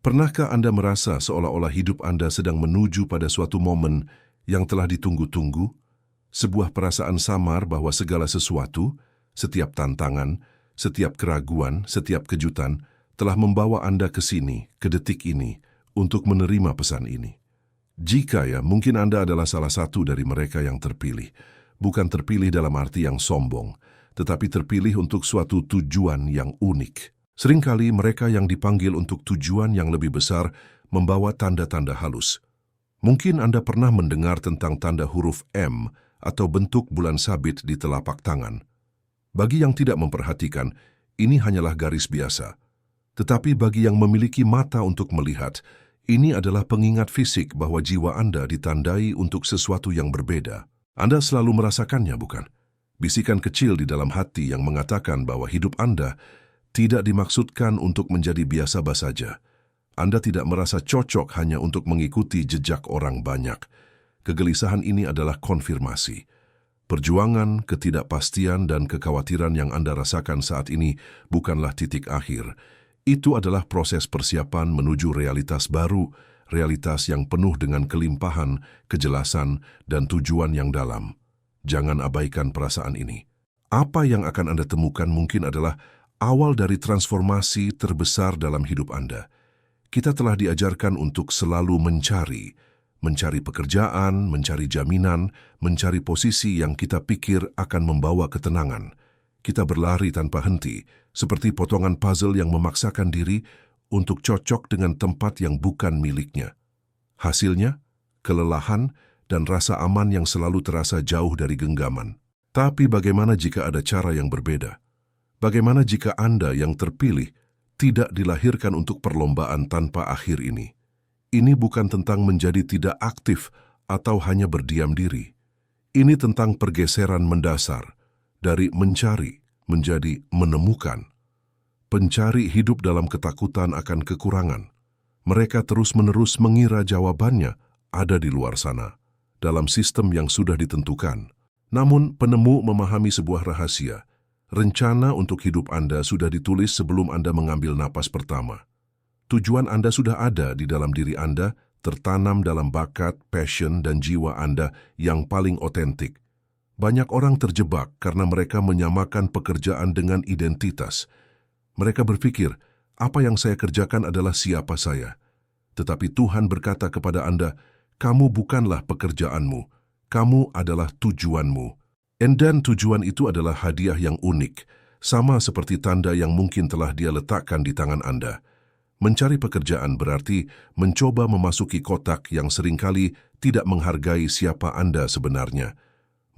Pernahkah Anda merasa seolah-olah hidup Anda sedang menuju pada suatu momen yang telah ditunggu-tunggu? Sebuah perasaan samar bahwa segala sesuatu, setiap tantangan, setiap keraguan, setiap kejutan, telah membawa Anda ke sini, ke detik ini, untuk menerima pesan ini. Jika mungkin Anda adalah salah satu dari mereka yang terpilih. Bukan terpilih dalam arti yang sombong, tetapi terpilih untuk suatu tujuan yang unik. Seringkali mereka yang dipanggil untuk tujuan yang lebih besar membawa tanda-tanda halus. Mungkin Anda pernah mendengar tentang tanda huruf M atau bentuk bulan sabit di telapak tangan. Bagi yang tidak memperhatikan, ini hanyalah garis biasa. Tetapi bagi yang memiliki mata untuk melihat, ini adalah pengingat fisik bahwa jiwa Anda ditandai untuk sesuatu yang berbeda. Anda selalu merasakannya, bukan? Bisikan kecil di dalam hati yang mengatakan bahwa hidup Anda tidak dimaksudkan untuk menjadi biasa saja. Anda tidak merasa cocok hanya untuk mengikuti jejak orang banyak. Kegelisahan ini adalah konfirmasi. Perjuangan, ketidakpastian, dan kekhawatiran yang Anda rasakan saat ini bukanlah titik akhir. Itu adalah proses persiapan menuju realitas baru, realitas yang penuh dengan kelimpahan, kejelasan, dan tujuan yang dalam. Jangan abaikan perasaan ini. Apa yang akan Anda temukan mungkin adalah awal dari transformasi terbesar dalam hidup Anda. Kita telah diajarkan untuk selalu mencari pekerjaan, mencari jaminan, mencari posisi yang kita pikir akan membawa ketenangan. Kita berlari tanpa henti, seperti potongan puzzle yang memaksakan diri untuk cocok dengan tempat yang bukan miliknya. Hasilnya, kelelahan dan rasa aman yang selalu terasa jauh dari genggaman. Tapi bagaimana jika ada cara yang berbeda? Bagaimana jika Anda yang terpilih tidak dilahirkan untuk perlombaan tanpa akhir ini? Ini bukan tentang menjadi tidak aktif atau hanya berdiam diri. Ini tentang pergeseran mendasar dari mencari menjadi menemukan. Pencari hidup dalam ketakutan akan kekurangan. Mereka terus-menerus mengira jawabannya ada di luar sana, dalam sistem yang sudah ditentukan. Namun penemu memahami sebuah rahasia. Rencana untuk hidup Anda sudah ditulis sebelum Anda mengambil napas pertama. Tujuan Anda sudah ada di dalam diri Anda, tertanam dalam bakat, passion, dan jiwa Anda yang paling otentik. Banyak orang terjebak karena mereka menyamakan pekerjaan dengan identitas. Mereka berpikir, apa yang saya kerjakan adalah siapa saya. Tetapi Tuhan berkata kepada Anda, kamu bukanlah pekerjaanmu, kamu adalah tujuanmu. Dan tujuan itu adalah hadiah yang unik, sama seperti tanda yang mungkin telah Dia letakkan di tangan Anda. Mencari pekerjaan berarti mencoba memasuki kotak yang seringkali tidak menghargai siapa Anda sebenarnya.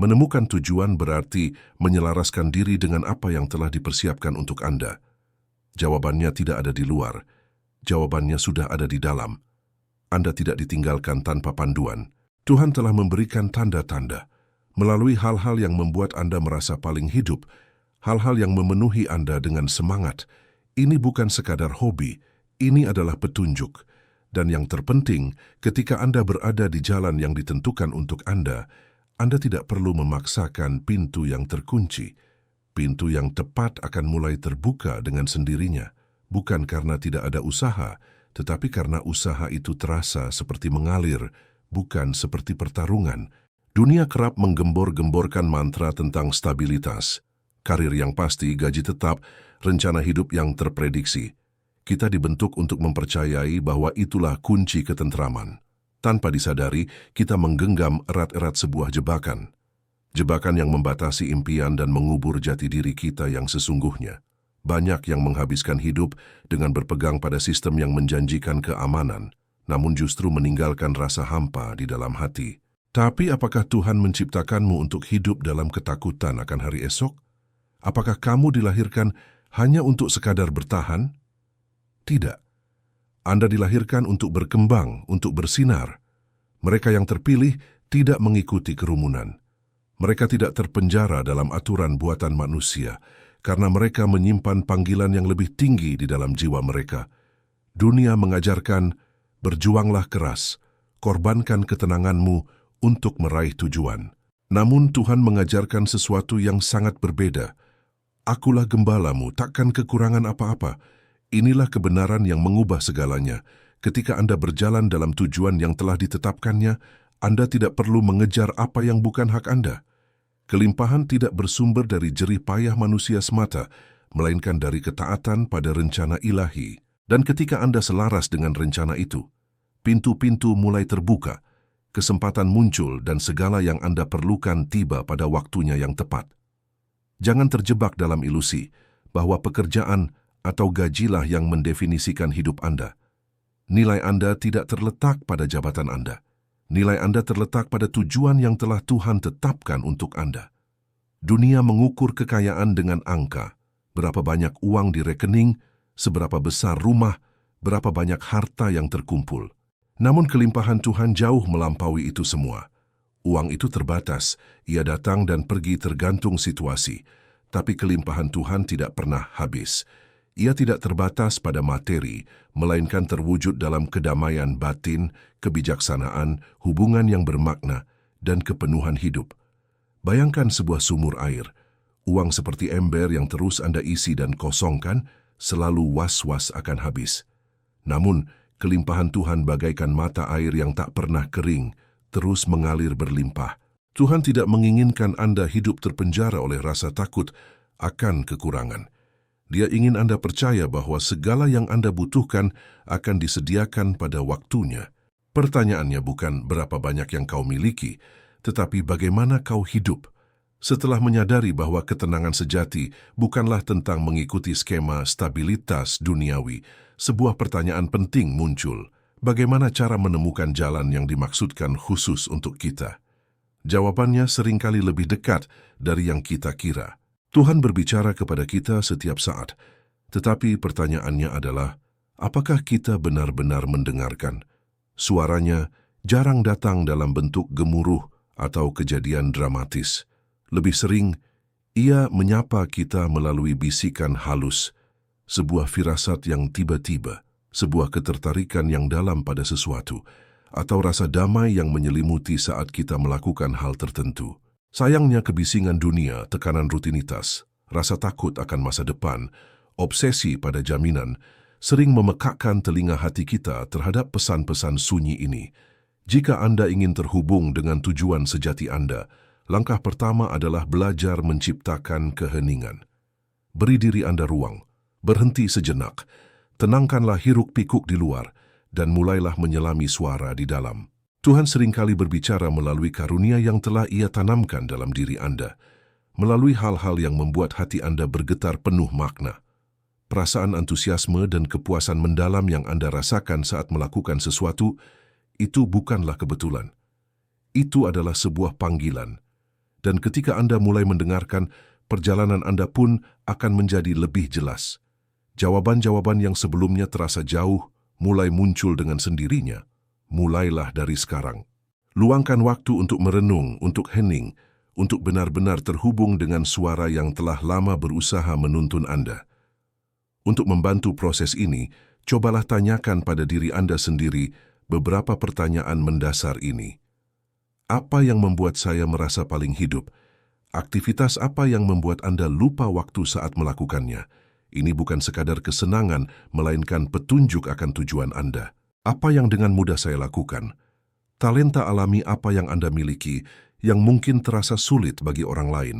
Menemukan tujuan berarti menyelaraskan diri dengan apa yang telah dipersiapkan untuk Anda. Jawabannya tidak ada di luar, jawabannya sudah ada di dalam. Anda tidak ditinggalkan tanpa panduan. Tuhan telah memberikan tanda-tanda. Melalui hal-hal yang membuat Anda merasa paling hidup, hal-hal yang memenuhi Anda dengan semangat. Ini bukan sekadar hobi, ini adalah petunjuk. Dan yang terpenting, ketika Anda berada di jalan yang ditentukan untuk Anda tidak perlu memaksakan pintu yang terkunci. Pintu yang tepat akan mulai terbuka dengan sendirinya, bukan karena tidak ada usaha, tetapi karena usaha itu terasa seperti mengalir, bukan seperti pertarungan. Dunia kerap menggembor-gemborkan mantra tentang stabilitas, karir yang pasti, gaji tetap, rencana hidup yang terprediksi. Kita dibentuk untuk mempercayai bahwa itulah kunci ketentraman. Tanpa disadari, kita menggenggam erat-erat sebuah jebakan. Jebakan yang membatasi impian dan mengubur jati diri kita yang sesungguhnya. Banyak yang menghabiskan hidup dengan berpegang pada sistem yang menjanjikan keamanan, namun justru meninggalkan rasa hampa di dalam hati. Tapi apakah Tuhan menciptakanmu untuk hidup dalam ketakutan akan hari esok? Apakah kamu dilahirkan hanya untuk sekadar bertahan? Tidak. Anda dilahirkan untuk berkembang, untuk bersinar. Mereka yang terpilih tidak mengikuti kerumunan. Mereka tidak terpenjara dalam aturan buatan manusia, karena mereka menyimpan panggilan yang lebih tinggi di dalam jiwa mereka. Dunia mengajarkan, berjuanglah keras, korbankan ketenanganmu untuk meraih tujuan. Namun Tuhan mengajarkan sesuatu yang sangat berbeda. Akulah gembalamu, takkan kekurangan apa-apa. Inilah kebenaran yang mengubah segalanya. Ketika Anda berjalan dalam tujuan yang telah ditetapkannya, Anda tidak perlu mengejar apa yang bukan hak Anda. Kelimpahan tidak bersumber dari jerih payah manusia semata, melainkan dari ketaatan pada rencana ilahi. Dan ketika Anda selaras dengan rencana itu, pintu-pintu mulai terbuka, kesempatan muncul dan segala yang Anda perlukan tiba pada waktunya yang tepat. Jangan terjebak dalam ilusi bahwa pekerjaan atau gajilah yang mendefinisikan hidup Anda. Nilai Anda tidak terletak pada jabatan Anda. Nilai Anda terletak pada tujuan yang telah Tuhan tetapkan untuk Anda. Dunia mengukur kekayaan dengan angka. Berapa banyak uang di rekening, seberapa besar rumah, berapa banyak harta yang terkumpul. Namun kelimpahan Tuhan jauh melampaui itu semua. Uang itu terbatas, ia datang dan pergi tergantung situasi. Tapi kelimpahan Tuhan tidak pernah habis. Ia tidak terbatas pada materi, melainkan terwujud dalam kedamaian batin, kebijaksanaan, hubungan yang bermakna, dan kepenuhan hidup. Bayangkan sebuah sumur air. Uang seperti ember yang terus Anda isi dan kosongkan, selalu was-was akan habis. Namun, kelimpahan Tuhan bagaikan mata air yang tak pernah kering, terus mengalir berlimpah. Tuhan tidak menginginkan Anda hidup terpenjara oleh rasa takut akan kekurangan. Dia ingin Anda percaya bahwa segala yang Anda butuhkan akan disediakan pada waktunya. Pertanyaannya bukan berapa banyak yang kau miliki, tetapi bagaimana kau hidup. Setelah menyadari bahwa ketenangan sejati bukanlah tentang mengikuti skema stabilitas duniawi, sebuah pertanyaan penting muncul. Bagaimana cara menemukan jalan yang dimaksudkan khusus untuk kita? Jawabannya seringkali lebih dekat dari yang kita kira. Tuhan berbicara kepada kita setiap saat, tetapi pertanyaannya adalah, apakah kita benar-benar mendengarkan? Suaranya jarang datang dalam bentuk gemuruh atau kejadian dramatis. Lebih sering, ia menyapa kita melalui bisikan halus, sebuah firasat yang tiba-tiba, sebuah ketertarikan yang dalam pada sesuatu, atau rasa damai yang menyelimuti saat kita melakukan hal tertentu. Sayangnya kebisingan dunia, tekanan rutinitas, rasa takut akan masa depan, obsesi pada jaminan, sering memekakkan telinga hati kita terhadap pesan-pesan sunyi ini. Jika Anda ingin terhubung dengan tujuan sejati Anda, langkah pertama adalah belajar menciptakan keheningan. Beri diri Anda ruang, berhenti sejenak, tenangkanlah hiruk-pikuk di luar, dan mulailah menyelami suara di dalam. Tuhan seringkali berbicara melalui karunia yang telah Ia tanamkan dalam diri Anda, melalui hal-hal yang membuat hati Anda bergetar penuh makna. Perasaan antusiasme dan kepuasan mendalam yang Anda rasakan saat melakukan sesuatu, itu bukanlah kebetulan. Itu adalah sebuah panggilan. Dan ketika Anda mulai mendengarkan, perjalanan Anda pun akan menjadi lebih jelas. Jawaban-jawaban yang sebelumnya terasa jauh, mulai muncul dengan sendirinya. Mulailah dari sekarang. Luangkan waktu untuk merenung, untuk hening, untuk benar-benar terhubung dengan suara yang telah lama berusaha menuntun Anda. Untuk membantu proses ini, cobalah tanyakan pada diri Anda sendiri beberapa pertanyaan mendasar ini. Apa yang membuat saya merasa paling hidup? Aktivitas apa yang membuat Anda lupa waktu saat melakukannya? Ini bukan sekadar kesenangan, melainkan petunjuk akan tujuan Anda. Apa yang dengan mudah saya lakukan? Talenta alami apa yang Anda miliki yang mungkin terasa sulit bagi orang lain?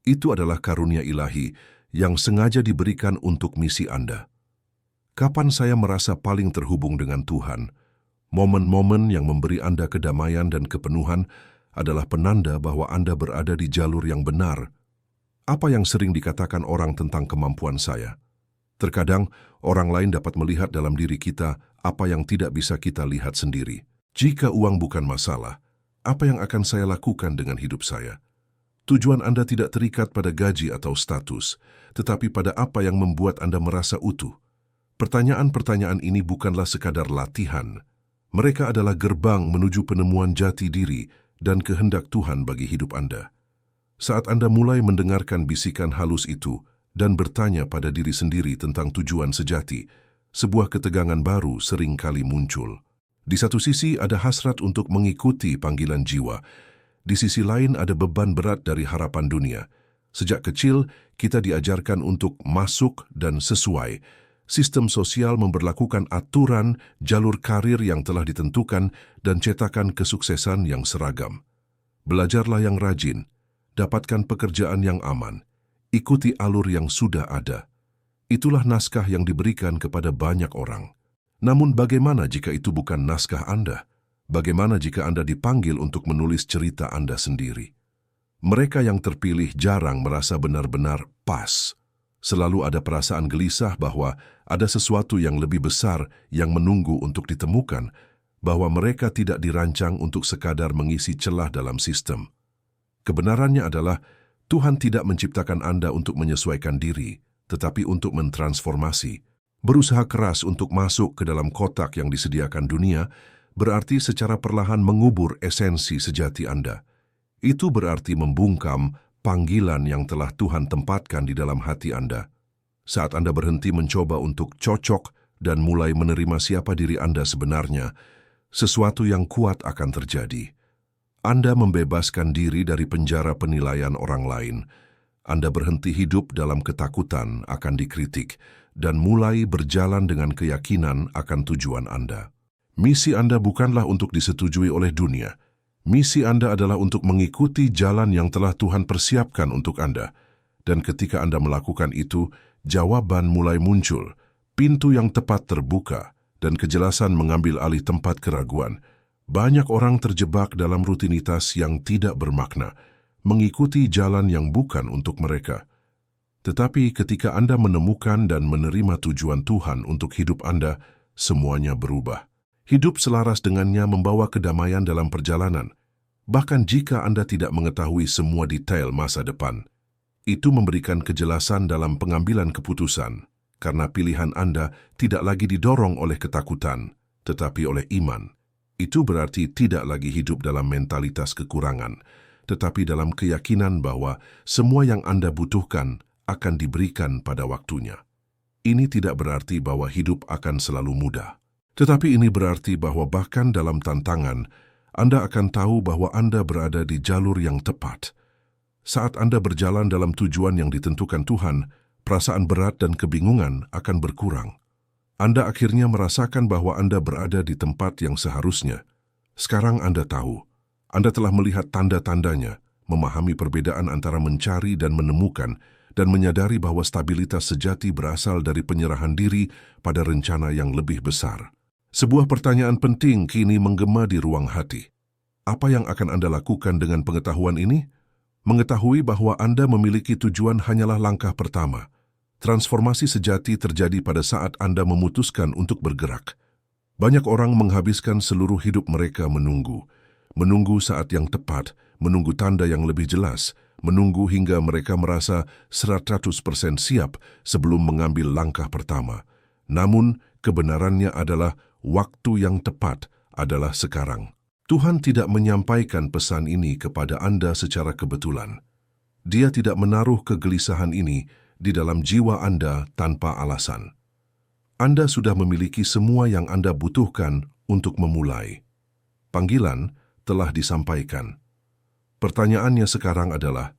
Itu adalah karunia ilahi yang sengaja diberikan untuk misi Anda. Kapan saya merasa paling terhubung dengan Tuhan? Momen-momen yang memberi Anda kedamaian dan kepenuhan adalah penanda bahwa Anda berada di jalur yang benar. Apa yang sering dikatakan orang tentang kemampuan saya? Terkadang, orang lain dapat melihat dalam diri kita apa yang tidak bisa kita lihat sendiri. Jika uang bukan masalah, apa yang akan saya lakukan dengan hidup saya? Tujuan Anda tidak terikat pada gaji atau status, tetapi pada apa yang membuat Anda merasa utuh. Pertanyaan-pertanyaan ini bukanlah sekadar latihan. Mereka adalah gerbang menuju penemuan jati diri dan kehendak Tuhan bagi hidup Anda. Saat Anda mulai mendengarkan bisikan halus itu dan bertanya pada diri sendiri tentang tujuan sejati, sebuah ketegangan baru sering kali muncul. Di satu sisi ada hasrat untuk mengikuti panggilan jiwa. Di sisi lain ada beban berat dari harapan dunia. Sejak kecil, kita diajarkan untuk masuk dan sesuai. Sistem sosial memberlakukan aturan, jalur karir yang telah ditentukan, dan cetakan kesuksesan yang seragam. Belajarlah yang rajin, dapatkan pekerjaan yang aman, ikuti alur yang sudah ada. Itulah naskah yang diberikan kepada banyak orang. Namun bagaimana jika itu bukan naskah Anda? Bagaimana jika Anda dipanggil untuk menulis cerita Anda sendiri? Mereka yang terpilih jarang merasa benar-benar pas. Selalu ada perasaan gelisah bahwa ada sesuatu yang lebih besar yang menunggu untuk ditemukan, bahwa mereka tidak dirancang untuk sekadar mengisi celah dalam sistem. Kebenarannya adalah Tuhan tidak menciptakan Anda untuk menyesuaikan diri, tetapi untuk mentransformasi. Berusaha keras untuk masuk ke dalam kotak yang disediakan dunia berarti secara perlahan mengubur esensi sejati Anda. Itu berarti membungkam panggilan yang telah Tuhan tempatkan di dalam hati Anda. Saat Anda berhenti mencoba untuk cocok dan mulai menerima siapa diri Anda sebenarnya, sesuatu yang kuat akan terjadi. Anda membebaskan diri dari penjara penilaian orang lain. Anda berhenti hidup dalam ketakutan akan dikritik dan mulai berjalan dengan keyakinan akan tujuan Anda. Misi Anda bukanlah untuk disetujui oleh dunia. Misi Anda adalah untuk mengikuti jalan yang telah Tuhan persiapkan untuk Anda. Dan ketika Anda melakukan itu, jawaban mulai muncul, pintu yang tepat terbuka, dan kejelasan mengambil alih tempat keraguan. Banyak orang terjebak dalam rutinitas yang tidak bermakna, mengikuti jalan yang bukan untuk mereka. Tetapi ketika Anda menemukan dan menerima tujuan Tuhan untuk hidup Anda, semuanya berubah. Hidup selaras dengannya membawa kedamaian dalam perjalanan. Bahkan jika Anda tidak mengetahui semua detail masa depan, itu memberikan kejelasan dalam pengambilan keputusan, karena pilihan Anda tidak lagi didorong oleh ketakutan, tetapi oleh iman. Itu berarti tidak lagi hidup dalam mentalitas kekurangan, tetapi dalam keyakinan bahwa semua yang Anda butuhkan akan diberikan pada waktunya. Ini tidak berarti bahwa hidup akan selalu mudah. Tetapi ini berarti bahwa bahkan dalam tantangan, Anda akan tahu bahwa Anda berada di jalur yang tepat. Saat Anda berjalan dalam tujuan yang ditentukan Tuhan, perasaan berat dan kebingungan akan berkurang. Anda akhirnya merasakan bahwa Anda berada di tempat yang seharusnya. Sekarang Anda tahu. Anda telah melihat tanda-tandanya, memahami perbedaan antara mencari dan menemukan, dan menyadari bahwa stabilitas sejati berasal dari penyerahan diri pada rencana yang lebih besar. Sebuah pertanyaan penting kini menggema di ruang hati. Apa yang akan Anda lakukan dengan pengetahuan ini? Mengetahui bahwa Anda memiliki tujuan hanyalah langkah pertama. Transformasi sejati terjadi pada saat Anda memutuskan untuk bergerak. Banyak orang menghabiskan seluruh hidup mereka menunggu saat yang tepat, menunggu tanda yang lebih jelas, menunggu hingga mereka merasa 100% siap sebelum mengambil langkah pertama. Namun, kebenarannya adalah waktu yang tepat adalah sekarang. Tuhan tidak menyampaikan pesan ini kepada Anda secara kebetulan. Dia tidak menaruh kegelisahan ini di dalam jiwa Anda tanpa alasan. Anda sudah memiliki semua yang Anda butuhkan untuk memulai. Panggilan telah disampaikan. Pertanyaannya sekarang adalah,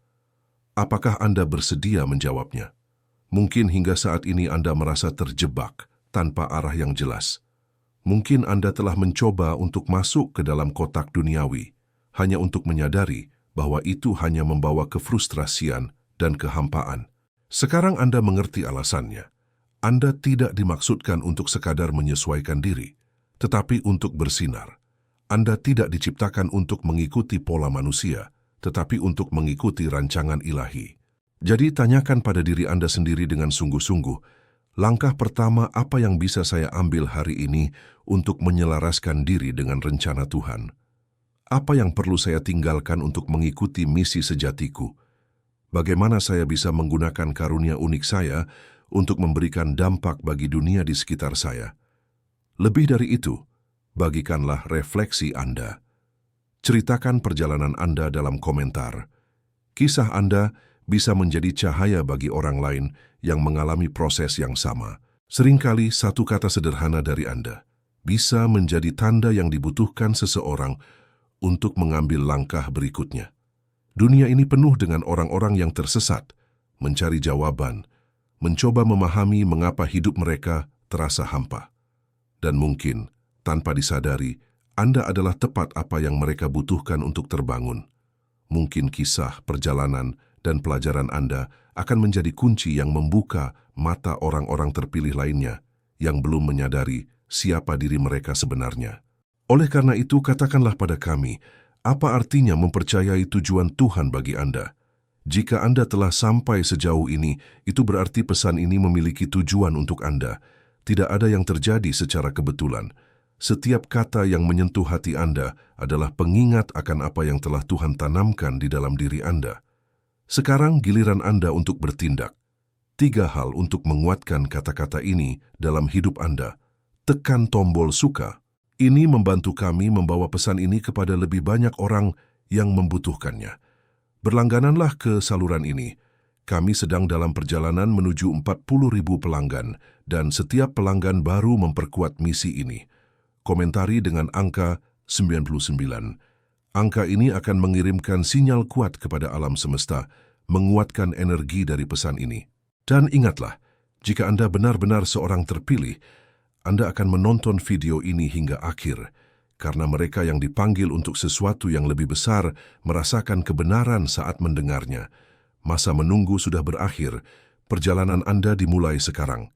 apakah Anda bersedia menjawabnya? Mungkin hingga saat ini Anda merasa terjebak tanpa arah yang jelas. Mungkin Anda telah mencoba untuk masuk ke dalam kotak duniawi, hanya untuk menyadari bahwa itu hanya membawa kefrustrasian dan kehampaan. Sekarang Anda mengerti alasannya. Anda tidak dimaksudkan untuk sekadar menyesuaikan diri, tetapi untuk bersinar. Anda tidak diciptakan untuk mengikuti pola manusia, tetapi untuk mengikuti rancangan ilahi. Jadi tanyakan pada diri Anda sendiri dengan sungguh-sungguh, langkah pertama apa yang bisa saya ambil hari ini untuk menyelaraskan diri dengan rencana Tuhan? Apa yang perlu saya tinggalkan untuk mengikuti misi sejatiku? Bagaimana saya bisa menggunakan karunia unik saya untuk memberikan dampak bagi dunia di sekitar saya? Lebih dari itu, bagikanlah refleksi Anda. Ceritakan perjalanan Anda dalam komentar. Kisah Anda bisa menjadi cahaya bagi orang lain yang mengalami proses yang sama. Seringkali satu kata sederhana dari Anda bisa menjadi tanda yang dibutuhkan seseorang untuk mengambil langkah berikutnya. Dunia ini penuh dengan orang-orang yang tersesat, mencari jawaban, mencoba memahami mengapa hidup mereka terasa hampa. Dan mungkin, tanpa disadari, Anda adalah tepat apa yang mereka butuhkan untuk terbangun. Mungkin kisah, perjalanan, dan pelajaran Anda akan menjadi kunci yang membuka mata orang-orang terpilih lainnya yang belum menyadari siapa diri mereka sebenarnya. Oleh karena itu, katakanlah pada kami, apa artinya mempercayai tujuan Tuhan bagi Anda? Jika Anda telah sampai sejauh ini, itu berarti pesan ini memiliki tujuan untuk Anda. Tidak ada yang terjadi secara kebetulan. Setiap kata yang menyentuh hati Anda adalah pengingat akan apa yang telah Tuhan tanamkan di dalam diri Anda. Sekarang giliran Anda untuk bertindak. 3 hal untuk menguatkan kata-kata ini dalam hidup Anda. Tekan tombol suka. Ini membantu kami membawa pesan ini kepada lebih banyak orang yang membutuhkannya. Berlanggananlah ke saluran ini. Kami sedang dalam perjalanan menuju 40.000 pelanggan dan setiap pelanggan baru memperkuat misi ini. Komentari dengan angka 99. Angka ini akan mengirimkan sinyal kuat kepada alam semesta, menguatkan energi dari pesan ini. Dan ingatlah, jika Anda benar-benar seorang terpilih, Anda akan menonton video ini hingga akhir, karena mereka yang dipanggil untuk sesuatu yang lebih besar merasakan kebenaran saat mendengarnya. Masa menunggu sudah berakhir, perjalanan Anda dimulai sekarang.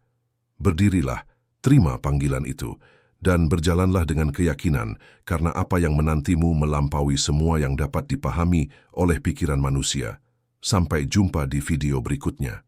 Berdirilah, terima panggilan itu, dan berjalanlah dengan keyakinan, karena apa yang menantimu melampaui semua yang dapat dipahami oleh pikiran manusia. Sampai jumpa di video berikutnya.